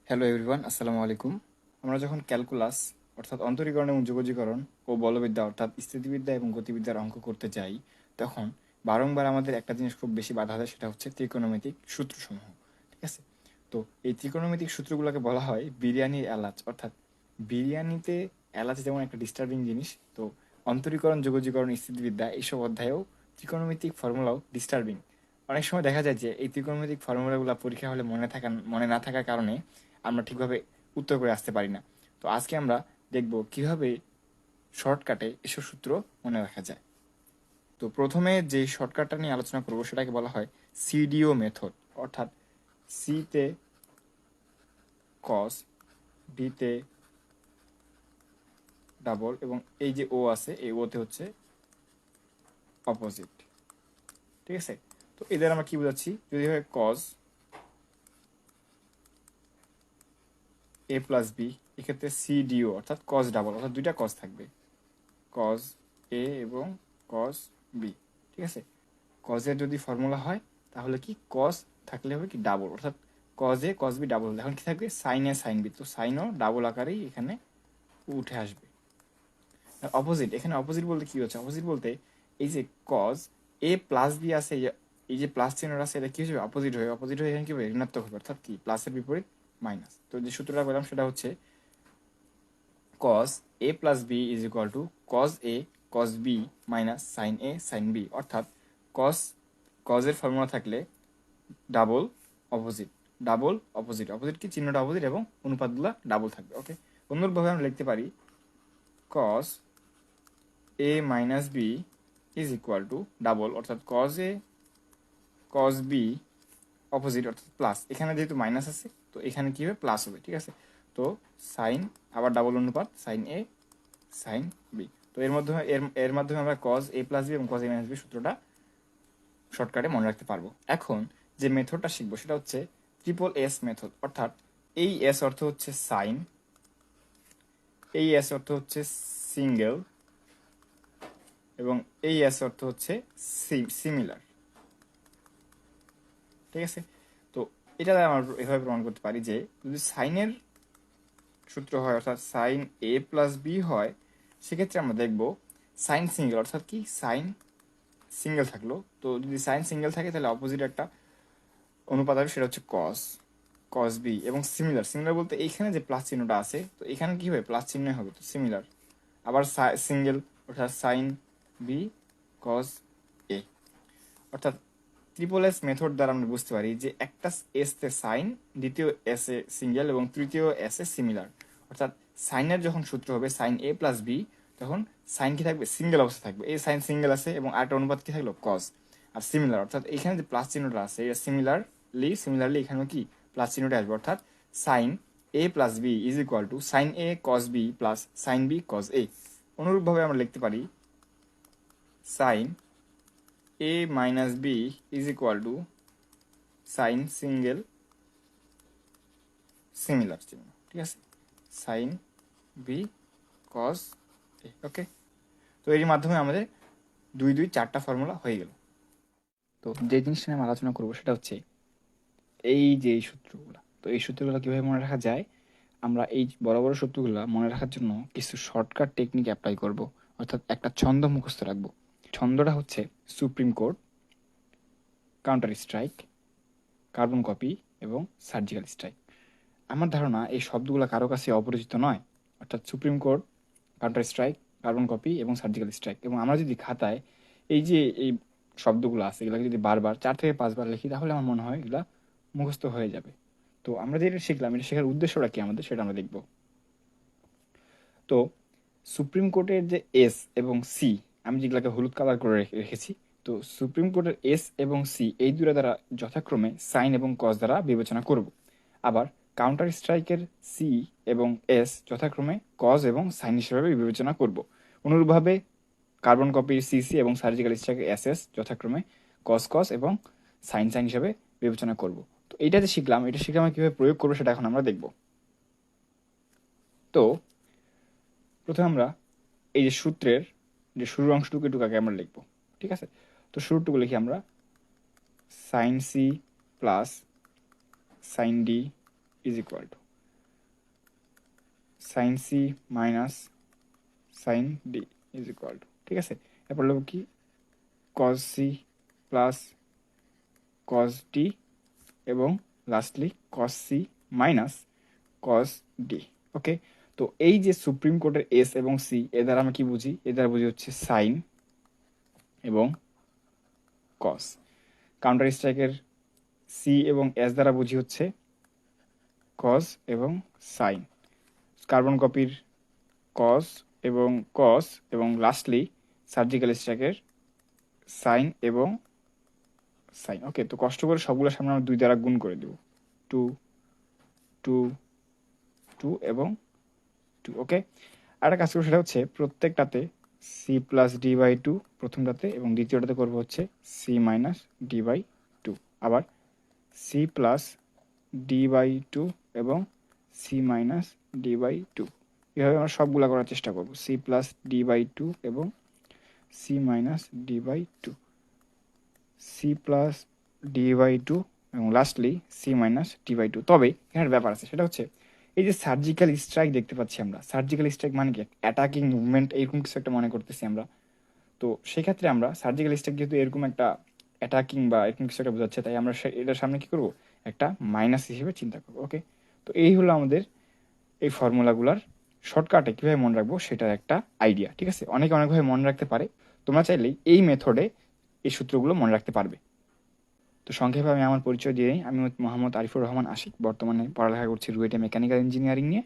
Hello everyone, আসসালামু আলাইকুম। আমরা যখন ক্যালকুলাস অর্থাৎ অন্তরীকরণ এবং যোগজীকরণ ও বলবিদ্যা অর্থাৎ স্থিতিবিদ্যা এবং গতিবিদ্যার অঙ্ক করতে যাই, তখন বারংবার আমাদের একটা জিনিস খুব বেশি বাধা দেয়, সেটা হচ্ছে ত্রিকোণমিতিক সূত্রসমূহ। ঠিক আছে? তো এই ত্রিকোণমিতিক সূত্রগুলোকে বলা হয় বিরিয়ানির এলাচ। অর্থাৎ বিরিয়ানিতে এলাচ যেমন একটা ডিস্টার্বিং জিনিস, তো অন্তরীকরণ যোগজীকরণ স্থিতিবিদ্যা এইসব অধ্যায়েও ত্রিকোণমিতিক ফর্মুলাও ডিস্টার্বিং। অনেক সময় দেখা যায় যে এই ত্রিকোণমিতিক ফর্মুলাগুলো পরীক্ষা হলে মনে না থাকার কারণে আমরা ঠিকভাবে উত্তর করে আসতে পারি না। তো আজকে আমরা দেখব কিভাবে শর্টকাটে এসব সূত্র মনে রাখা যায়। তো প্রথমে যে শর্টকাটটা নিয়ে আলোচনা করব সেটাকে বলা হয় সিডিও মেথড। অর্থাৎ সিতে কস, বিতে ডাবল এবং এই যে ও আছে এই ওতে হচ্ছে অপোজিট। ঠিক আছে? তো এদের আমরা কি বোঝাচ্ছি, যদি হয় কস এ প্লাস বি, এক্ষেত্রে সিডিও অর্থাৎ কস ডাবল, অর্থাৎ দুইটা কস থাকবে, কজ এ এবং কজ বি। ঠিক আছে? কজের যদি ফর্মুলা হয় তাহলে কি কজ থাকলে হবে কি ডাবল, অর্থাৎ cos A cos B double. এখন কি থাকবে, সাইন এ সাইন বি, তো সাইনও ডাবল আকারেই এখানে উঠে আসবে। অপোজিট, এখানে অপোজিট বলতে কি হচ্ছে, অপোজিট বলতে এই যে কজ এ প্লাস বি আছে, এই যে প্লাস চিহ্ন আছে, এটা কি হচ্ছে অপোজিট হয়ে, অপোজিট হয়ে এখানে কি হবে ঋণাত্মক হবে, অর্থাৎ কি প্লাসের বিপরীত মাইনাস। তো যে সূত্রটা পেলাম সেটা হচ্ছে cos a plus b is equal to cos a cos b minus sin a sin b। অর্থাৎ cos এর ফর্মুলা থাকলে double opposite, double opposite, opposite কি চিহ্নটা অপোজিট এবং অনুপাতগুলো ডাবল থাকবে। ওকে, অন্যভাবে আমরা লিখতে পারি cos a minus b is equal to double, অর্থাৎ cos a cos b opposite অর্থাৎ প্লাস, এখানে যেহেতু মাইনাস আছে তো এখানে কি হবে প্লাস হবে। ঠিক আছে? তো সাইন আবার ডাবল অনুপাত সাইন এ সাইন বি। তো এর মাধ্যমে আমরা কজ এ প্লাস বি এবং কজ এ মাইনাস বি সূত্রটা শর্টকাটে মনে রাখতে পারবো। এখন যে মেথডটা শিখবো সেটা হচ্ছে ট্রিপল এস মেথড। অর্থাৎ এই এস অর্থ হচ্ছে সাইন, এই এস অর্থ হচ্ছে সিঙ্গেল এবং এই এস অর্থ হচ্ছে সিমিলার। ঠিক আছে? তো এটা আমরা এভাবে প্রমাণ করতে পারি যে যদি সাইনের সূত্র হয় অর্থাৎ সাইন এ প্লাস বি হয়, সেক্ষেত্রে আমরা দেখব সাইন সিঙ্গেল, অর্থাৎ কি সাইন সিঙ্গেল থাকলো, তো যদি সাইন সিঙ্গেল থাকে তাহলে অপোজিট একটা অনুপাত হবে, সেটা হচ্ছে কস, কস বি। এবং সিমিলার, সিমিলার বলতে এইখানে যে প্লাস চিহ্নটা আছে তো এখানে কি হবে প্লাস চিহ্ন হবে, তো সিমিলার। আবার সিঙ্গেল অর্থাৎ সাইন বি কস এ। অর্থাৎ ট্রিপল এস মেথড দ্বারা আমরা বুঝতে পারি যে একটা এস তে সাইন, দ্বিতীয় এস এ সিঙ্গেল এবং তৃতীয় এস এ সিমিলার। অর্থাৎ সাইনের যখন সূত্র হবে সাইন এ প্লাস বি, তখন সাইন কি থাকবে সিঙ্গেল অবস্থা থাকবে, এই সাইন সিঙ্গেল আছে এবং আরেকটা অনুপাত কি থাকলো কস। আর সিমিলার অর্থাৎ এখানে যে প্লাস চিহ্নটা আছে এটা সিমিলারলি এখানেও কি প্লাস চিহ্নটা আসবে, অর্থাৎ sine A plus B is equal to sine A cos B plus sine B cos A. অনুরূপভাবে আমরা লিখতে পারি sine a minus b is equal to sine single similar চিহ্ন। ঠিক আছে? সাইন বি কস এ। ওকে, তো এর মাধ্যমে আমাদের দুই দুই চারটা ফর্মুলা হয়ে গেল। তো যে জিনিসটা নিয়ে আমি আলোচনা করবো সেটা হচ্ছে এই যে এই সূত্রগুলো, তো এই সূত্রগুলো কিভাবে মনে রাখা যায়। আমরা এই বড় বড় সূত্রগুলো মনে রাখার জন্য কিছু শর্টকাট টেকনিক অ্যাপ্লাই করব। অর্থাৎ একটা ছন্দ মুখস্থ রাখবো। ছন্দটা হচ্ছে supreme court, counter strike, carbon copy এবং সার্জিক্যাল স্ট্রাইক। আমার ধারণা এই শব্দগুলো কারো কাছে অপরিচিত নয়। অর্থাৎ supreme court, counter strike, carbon copy এবং সার্জিক্যাল স্ট্রাইক। এবং আমরা যদি খাতায় এই যে এই শব্দগুলো আছে এগুলোকে যদি বারবার 4 থেকে 5 বার লিখি তাহলে আমার মনে হয় এগুলা মুখস্থ হয়ে যাবে। তো আমরা যেটা শিখলাম এটা শেখার উদ্দেশ্যটা কি আমাদের সেটা আমরা দেখব। তো সুপ্রিম কোর্টের যে এস এবং সি, আমি যেগুলোকে হলুদ কালার করে রেখেছি, তো সুপ্রিম কোর্টের এস এবং সি এই দুটো দ্বারা যথাক্রমে সাইন এবং কস দ্বারা বিবেচনা করব। আবার কাউন্টার স্ট্রাইকের সি এবং এস যথাক্রমে কজ এবং সাইন হিসেবে বিবেচনা করব। অনুরূপভাবে কার্বন কপির সিসি এবং সার্জিক্যাল স্ট্রাইকের এস এস যথাক্রমে কস কস এবং সাইন সাইন হিসেবে বিবেচনা করব। তো এইটা যে শিখলাম, এটা শিখে আমরা কীভাবে প্রয়োগ করবো সেটা এখন আমরা দেখব। তো প্রথমে আমরা এই যে সূত্রের যে শুরুর অংশটুকু একটু আগে আমরা লিখবো। ঠিক আছে? তো শুরুটুকু লিখি আমরা sine C plus sine D is equal to sine C minus sine D is equal to, ঠিক আছে, এরপর লিখব কি cos C plus cos D এবং lastly cos C minus cos D. Okay, তো এই যে সুপ্রিম কোর্টের এস এবং সি, এ দ্বারা আমরা কি বুঝি? এ দ্বারা বুঝি হচ্ছে সাইন এবং কস। কাউন্টার স্ট্রাইকের সি এবং এস দ্বারা বুঝি হচ্ছে কজ এবং সাইন। কার্বন কপির কজ এবং কস, এবং লাস্টলি সার্জিক্যাল স্ট্রাইকের সাইন এবং সাইন। ওকে, তো কষ্ট করে সবগুলোর সামনে আমরা 2 দ্বারা গুণ করে দেব, 2 2 2 এবং 2। ওকে, আরেকটা কাজ করবো, সেটা হচ্ছে প্রত্যেকটাতে C plus D by two প্রথমটাতে, এবং দ্বিতীয়টাতে করবো হচ্ছে C minus D by two, আবার C plus D by two এবং C minus D by two. এভাবে আমরা সবগুলা করার চেষ্টা করবো, C plus D by two এবং C minus D by two, C plus D by two এবং lastly C minus D by two. তবে এখানে ব্যাপার আছে, সেটা হচ্ছে এই যে সার্জিক্যাল স্ট্রাইক দেখতে পাচ্ছি আমরা, সার্জিক্যাল স্ট্রাইক মানে কি অ্যাটাকিং মুভমেন্ট, এরকম কিছু একটা মনে করতেছি আমরা। তো সেক্ষেত্রে আমরা সার্জিক্যাল স্ট্রাইক যেহেতু এরকম একটা অ্যাটাকিং বা এরকম কিছু একটা বোঝাচ্ছে, তাই আমরা এটার সামনে কি করবো, একটা মাইনাস হিসেবে চিন্তা করবো। ওকে, তো এই হলো আমাদের এই ফর্মুলাগুলার শর্টকাটে কীভাবে মনে রাখবো সেটার একটা আইডিয়া। ঠিক আছে, অনেকে অনেকভাবে মনে রাখতে পারে, তোমরা চাইলেই এই মেথডে এই সূত্রগুলো মনে রাখতে পারবে। তো সংক্ষেপে আমি আমার পরিচয় দিয়ে নিই। আমি মোহাম্মদ আরিফুর রহমান আশিক, বর্তমানে পড়ালেখা করছি রুয়েটে মেকানিক্যাল ইঞ্জিনিয়ারিং নিয়ে।